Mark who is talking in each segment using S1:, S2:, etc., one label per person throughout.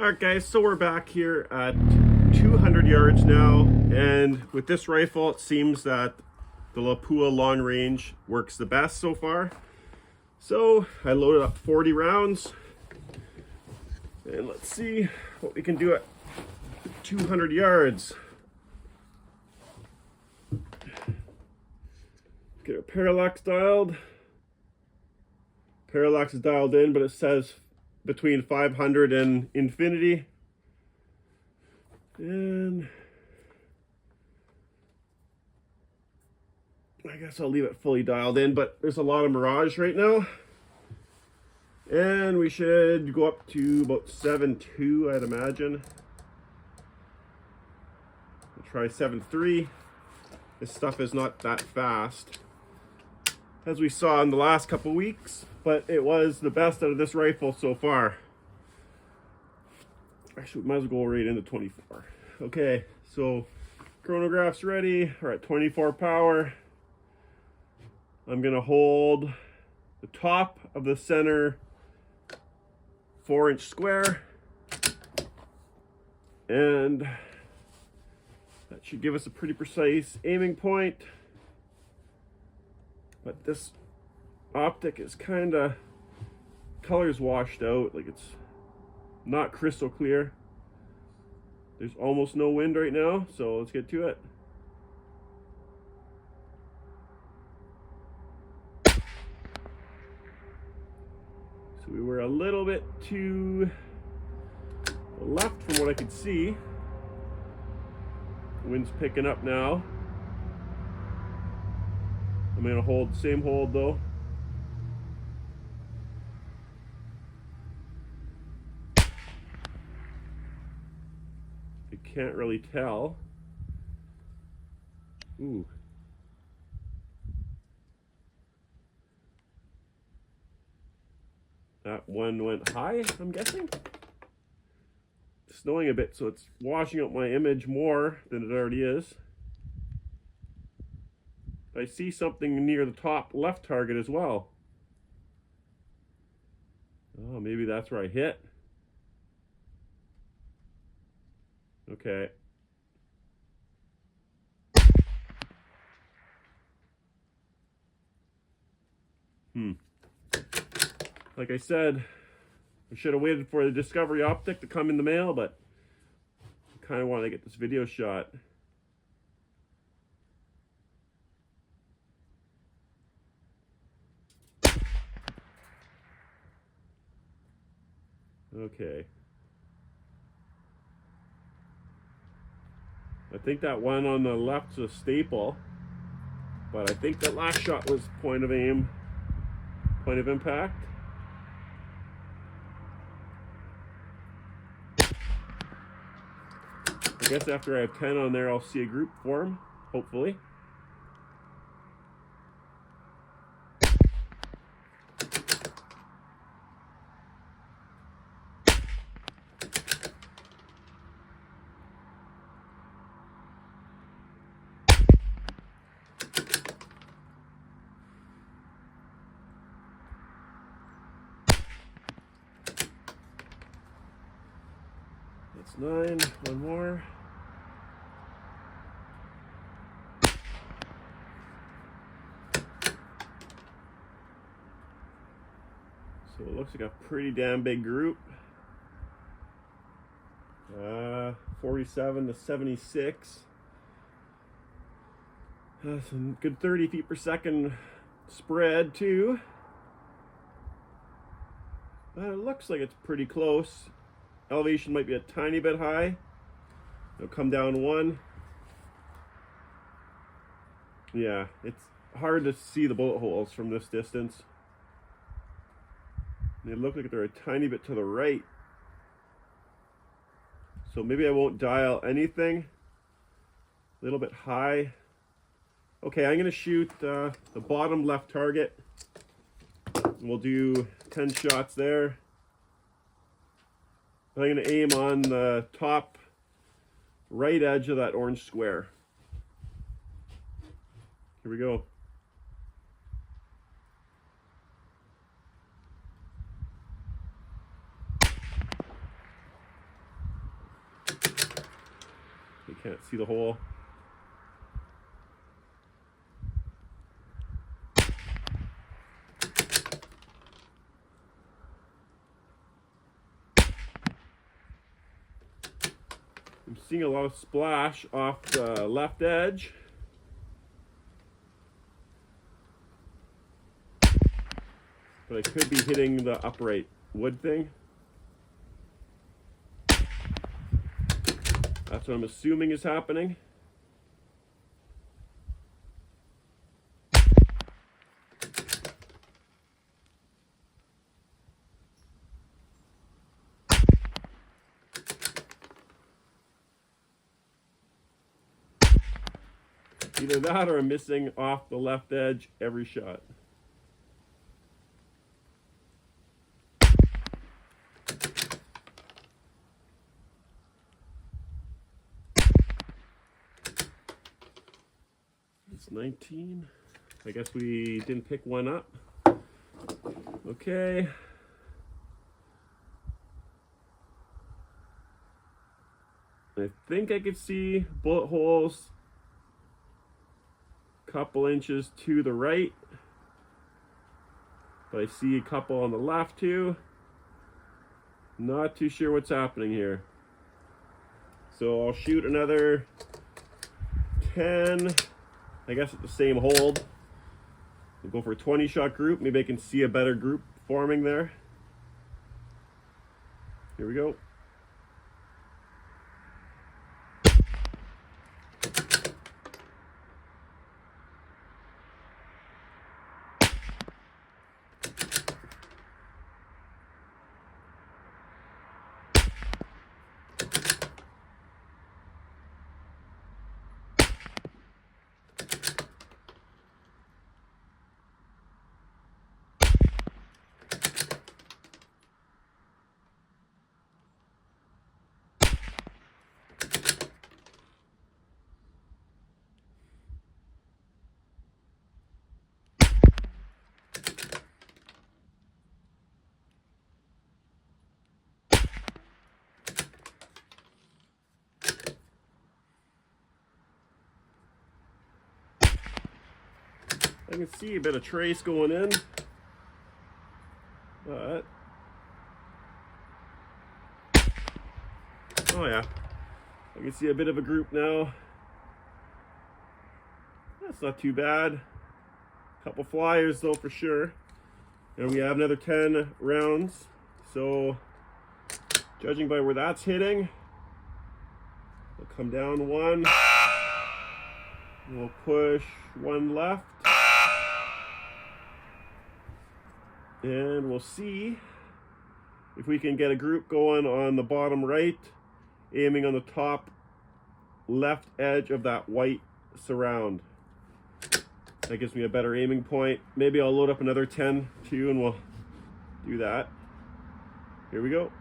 S1: Alright guys, so we're back here at 200 yards now, and with this rifle it seems that the Lapua long range works the best so far. So I loaded up 40 rounds, and let's see what we can do at 200 yards. Get our parallax dialed. Parallax is dialed in, but it says between 500 and infinity. And I guess I'll leave it fully dialed in, but there's a lot of mirage right now. And we should go up to about 7.2, I'd imagine. We'll try 7.3. This stuff is not that fast, as we saw in the last couple weeks, but it was the best out of this rifle so far. Actually, we might as well go right into 24. Okay, so chronograph's ready. We're at 24 power. I'm gonna hold the top of the center 4-inch square, and that should give us a pretty precise aiming point. But this optic is kind of, color's washed out, like it's not crystal clear. There's almost no wind right now, so let's get to it. So we were a little bit to the left from what I could see. The wind's picking up now. I'm gonna hold the same hold though. You can't really tell. Ooh. That one went high, I'm guessing. It's snowing a bit, so it's washing out my image more than it already is. I see something near the top left target as well. Oh, maybe that's where I hit. Okay. Like I said, I should have waited for the Discovery optic to come in the mail, but I kind of want to get this video shot. Okay. I think that one on the left's a staple, but I think that last shot was point of aim, point of impact. I guess after I have 10 on there, I'll see a group form, hopefully. That's 9, one more. So it looks like a pretty damn big group. 47 to 76. Some good 30 feet per second spread too. It looks like it's pretty close. Elevation might be a tiny bit high. It'll come down 1. Yeah, it's hard to see the bullet holes from this distance. They look like they're a tiny bit to the right. So maybe I won't dial anything. A little bit high. Okay, I'm gonna shoot the bottom left target. We'll do 10 shots there. I'm gonna aim on the top right edge of that orange square. Here we go. can't see the hole. I'm seeing a lot of splash off the left edge. But I could be hitting the upright wood thing. That's what I'm assuming is happening. Either that or I'm missing off the left edge every shot. It's 19. I guess we didn't pick one up. Okay. I think I could see bullet holes a couple inches to the right, but I see a couple on the left too. Not too sure what's happening here. So I'll shoot another 10, I guess at the same hold. We'll go for a 20 shot group. Maybe I can see a better group forming there. Here we go. I can see a bit of trace going in, but oh yeah, I can see a bit of a group now. That's not too bad. Couple flyers though for sure, and we have another 10 rounds. So judging by where that's hitting, we'll come down one. We'll push one left. And we'll see if we can get a group going on the bottom right, aiming on the top left edge of that white surround. That gives me a better aiming point. Maybe I'll load up another 10 too and we'll do that. Here we go.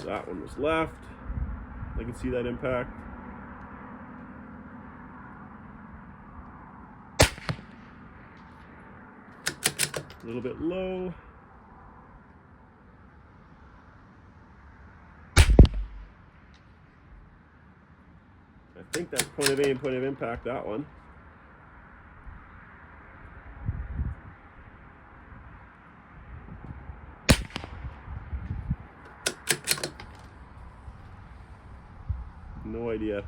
S1: That one was left. I can see that impact. A little bit low. I think that's point of aim, point of impact, that one. No idea.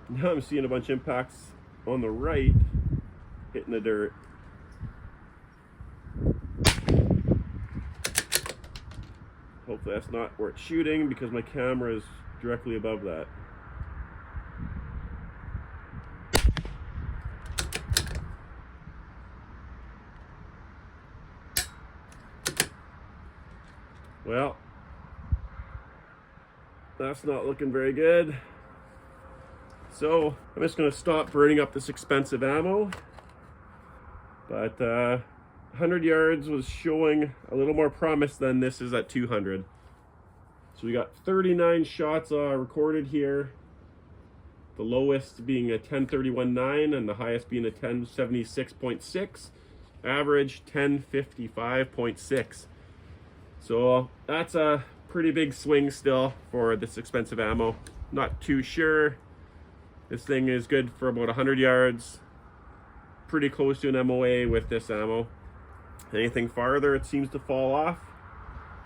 S1: Now I'm seeing a bunch of impacts on the right hitting the dirt. Hopefully that's not where it's shooting because my camera is directly above that. Well, that's not looking very good. So I'm just gonna stop burning up this expensive ammo. But 100 yards was showing a little more promise than this is at 200. So we got 39 shots recorded here. The lowest being a 1031.9 and the highest being a 1076.6. Average 1055.6. So that's a pretty big swing still for this expensive ammo. Not too sure. This thing is good for about 100 yards. Pretty close to an MOA with this ammo. Anything farther, it seems to fall off.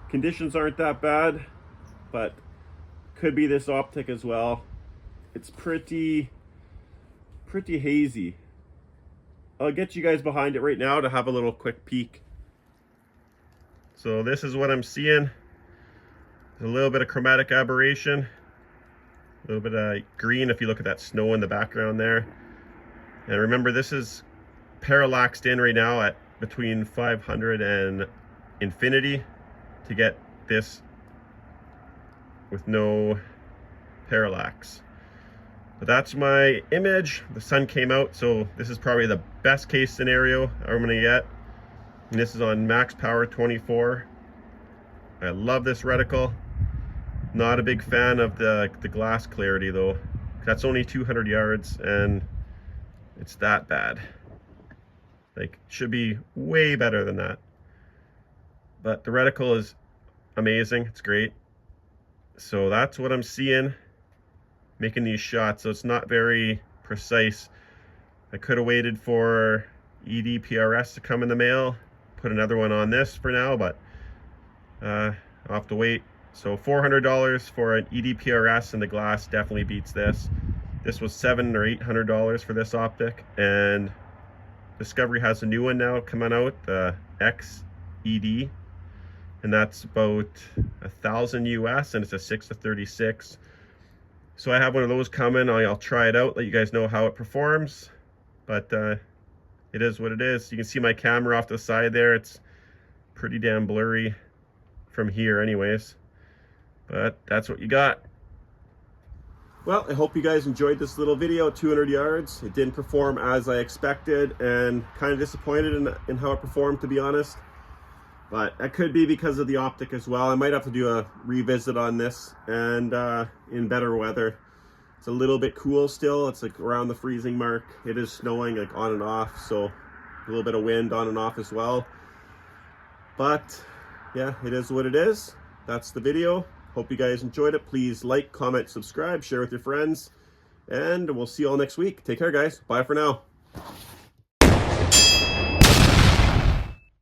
S1: Conditions aren't that bad, but could be this optic as well. It's pretty hazy. I'll get you guys behind it right now to have a little quick peek. So this is what I'm seeing. There's a little bit of chromatic aberration, a little bit of green if you look at that snow in the background there. And remember, this is parallaxed in right now at between 500 and infinity to get this with no parallax. But that's my image. The sun came out, so this is probably the best case scenario I'm gonna get. And this is on max power 24. I love this reticle. Not a big fan of the glass clarity though. That's only 200 yards and it's that bad. Like, should be way better than that. But the reticle is amazing, it's great. So that's what I'm seeing making these shots. So it's not very precise. I could have waited for EDPRS to come in the mail, put another one on this for now, but I'll have to wait. So $400 for an EDPRS, and the glass definitely beats this. This was $700 or $800 for this optic, and Discovery has a new one now coming out, the XED, and that's about $1,000 US, and it's a 6-36. So I have one of those coming. I'll try it out, let you guys know how it performs. But it is what it is. You can see my camera off the side there. It's pretty damn blurry from here anyways. But that's what you got. Well, I hope you guys enjoyed this little video, 200 yards. It didn't perform as I expected, and kind of disappointed in how it performed, to be honest. But that could be because of the optic as well. I might have to do a revisit on this, and in better weather. It's a little bit cool still. It's like around the freezing mark. It is snowing like on and off, so a little bit of wind on and off as well. But yeah, it is what it is. That's the video. Hope you guys enjoyed it. Please like, comment, subscribe, share with your friends, and we'll see you all next week. Take care, guys. Bye for now.